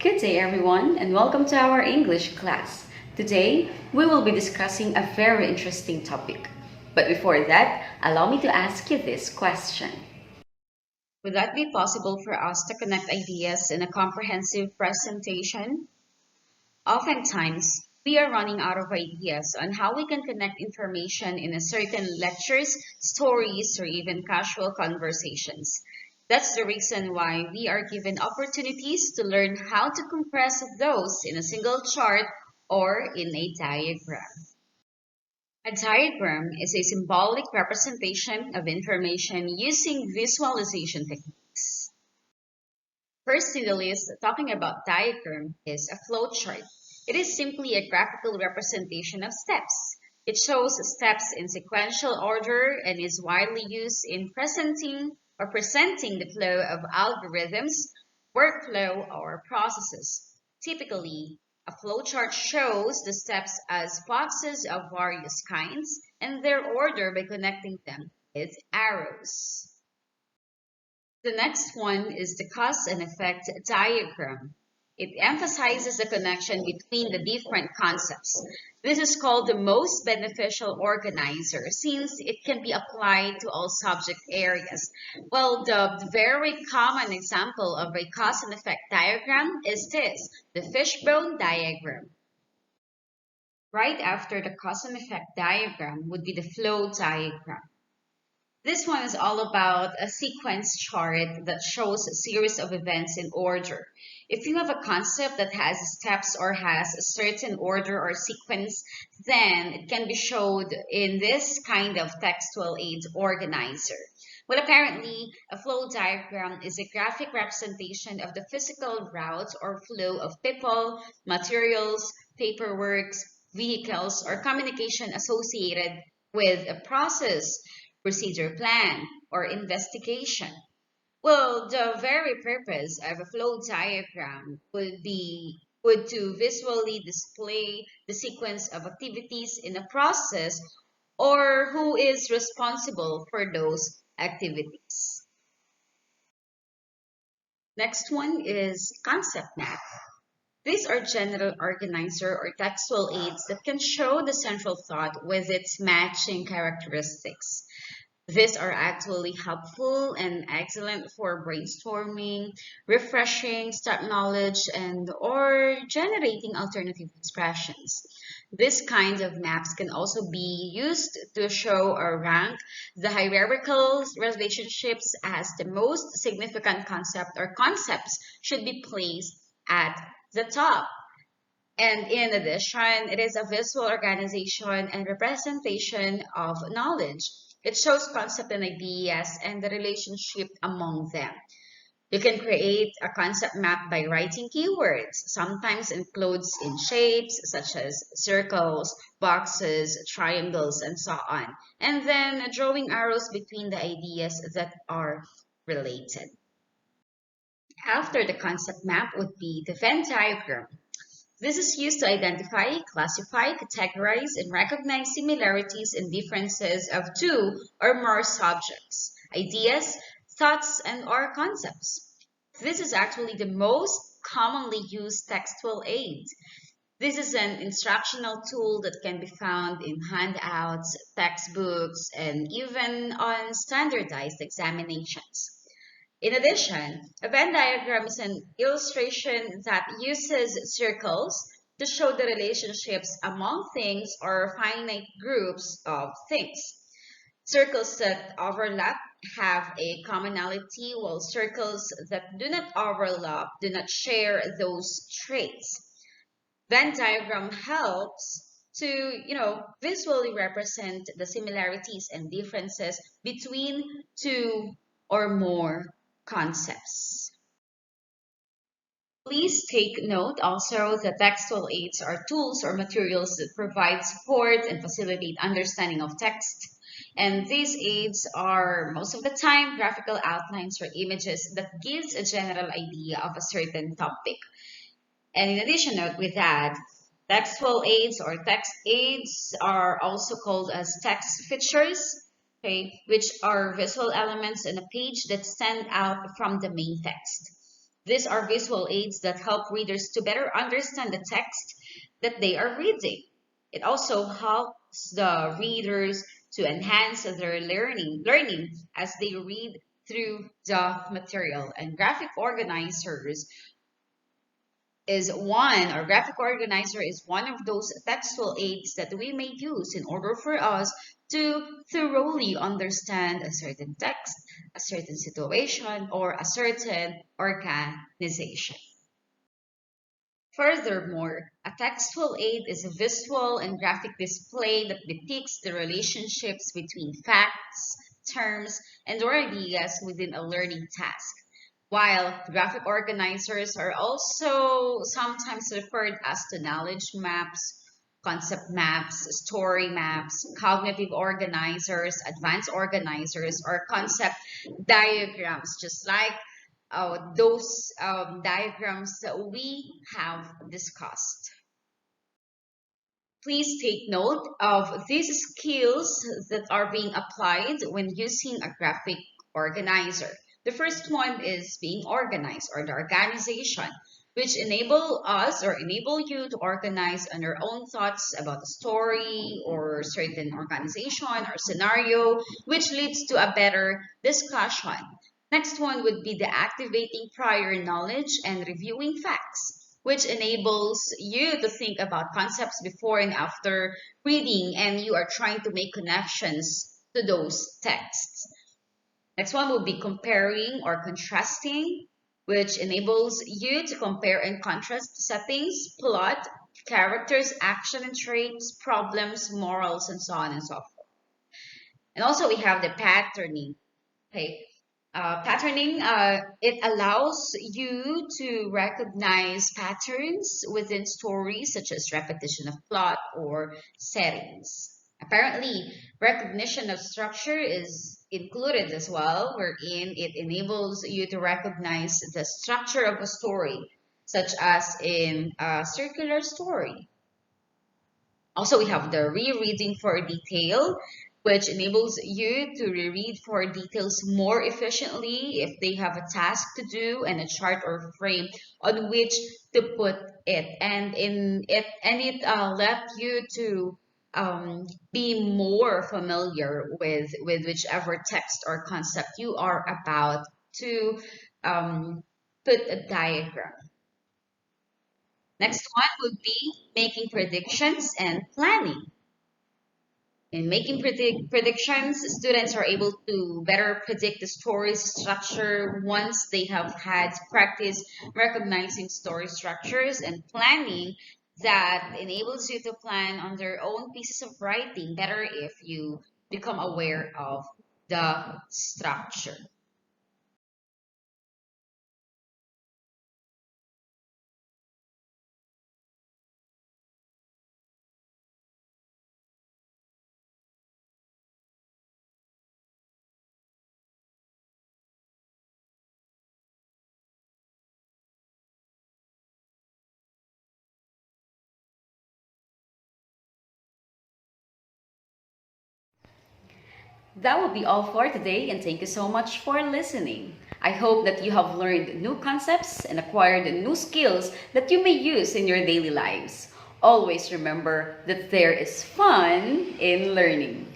Good day, everyone, and welcome to our English class. Today, we will be discussing a very interesting topic. But before that, allow me to ask you this question. Would that be possible for us to connect ideas in a comprehensive presentation? Oftentimes, we are running out of ideas on how we can connect information in a certain lectures, stories, or even casual conversations. That's the reason why we are given opportunities to learn how to compress those in a single chart or in a diagram. A diagram is a symbolic representation of information using visualization techniques. First in the list, talking about diagram, is a flowchart. It is simply a graphical representation of steps. It shows steps in sequential order and is widely used in presenting the flow of algorithms, workflow, or processes. Typically, a flowchart shows the steps as boxes of various kinds and their order by connecting them with arrows. The next one is the cause and effect diagram. It emphasizes the connection between the different concepts. This is called the most beneficial organizer since it can be applied to all subject areas. Well, the very common example of a cause and effect diagram is this, the fishbone diagram. Right after the cause and effect diagram would be the flow diagram. This one is all about a sequence chart that shows a series of events in order. If you have a concept that has steps or has a certain order or sequence, then it can be showed in this kind of textual aid organizer. Well, apparently, a flow diagram is a graphic representation of the physical route or flow of people, materials, paperwork, vehicles, or communication associated with a process, procedure plan, or investigation. Well, the very purpose of a flow diagram would to visually display the sequence of activities in a process or who is responsible for those activities. Next one is concept map. These are general organizer or textual aids that can show the central thought with its matching characteristics. These are actually helpful and excellent for brainstorming, refreshing stock knowledge, and or generating alternative expressions. This kind of maps can also be used to show or rank the hierarchical relationships as the most significant concept or concepts should be placed at the top. And in addition, it is a visual organization and representation of knowledge. It shows concept and ideas and the relationship among them. You can create a concept map by writing keywords, sometimes includes in shapes such as circles, boxes, triangles, and so on. And then drawing arrows between the ideas that are related. After the concept map would be the Venn diagram. This is used to identify, classify, categorize, and recognize similarities and differences of two or more subjects, ideas, thoughts, and or concepts. This is actually the most commonly used textual aid. This is an instructional tool that can be found in handouts, textbooks, and even on standardized examinations. In addition, a Venn diagram is an illustration that uses circles to show the relationships among things or finite groups of things. Circles that overlap have a commonality, while circles that do not overlap do not share those traits. Venn diagram helps to, visually represent the similarities and differences between two or more concepts. Please take note also that textual aids are tools or materials that provide support and facilitate understanding of text. And these aids are most of the time graphical outlines or images that gives a general idea of a certain topic. And in addition with that, textual aids or text aids are also called as text features, okay, which are visual elements in a page that stand out from the main text. These are visual aids that help readers to better understand the text that they are reading. It also helps the readers to enhance their learning as they read through the material. And graphic organizer is one of those textual aids that we may use in order for us to thoroughly understand a certain text, a certain situation, or a certain organization. Furthermore, a textual aid is a visual and graphic display that depicts the relationships between facts, terms, and or ideas within a learning task. While graphic organizers are also sometimes referred as to knowledge maps, concept maps, story maps, cognitive organizers, advanced organizers, or concept diagrams, just like those diagrams that we have discussed. Please take note of these skills that are being applied when using a graphic organizer. The first one is being organized, or the organization, which enable us or enable you to organize on your own thoughts about a story or certain organization or scenario, which leads to a better discussion. Next one would be the activating prior knowledge and reviewing facts, which enables you to think about concepts before and after reading, and you are trying to make connections to those texts. Next one will be comparing or contrasting, which enables you to compare and contrast settings, plot, characters, action and traits, problems, morals, and so on and so forth. And also we have the patterning. Okay. Patterning, it allows you to recognize patterns within stories, such as repetition of plot or settings. Apparently, recognition of structure is included as well, wherein it enables you to recognize the structure of a story, such as in a circular story. Also, we have the rereading for detail, which enables you to reread for details more efficiently if they have a task to do and a chart or frame on which to put it. And it let you to be more familiar with whichever text or concept you are about to put a diagram. Next one would be making predictions and planning. In making predictions, students are able to better predict the story's structure once they have had practice recognizing story structures, and planning that enables you to plan on their own pieces of writing better if you become aware of the structure. That will be all for today, and thank you so much for listening. I hope that you have learned new concepts and acquired new skills that you may use in your daily lives. Always remember that there is fun in learning.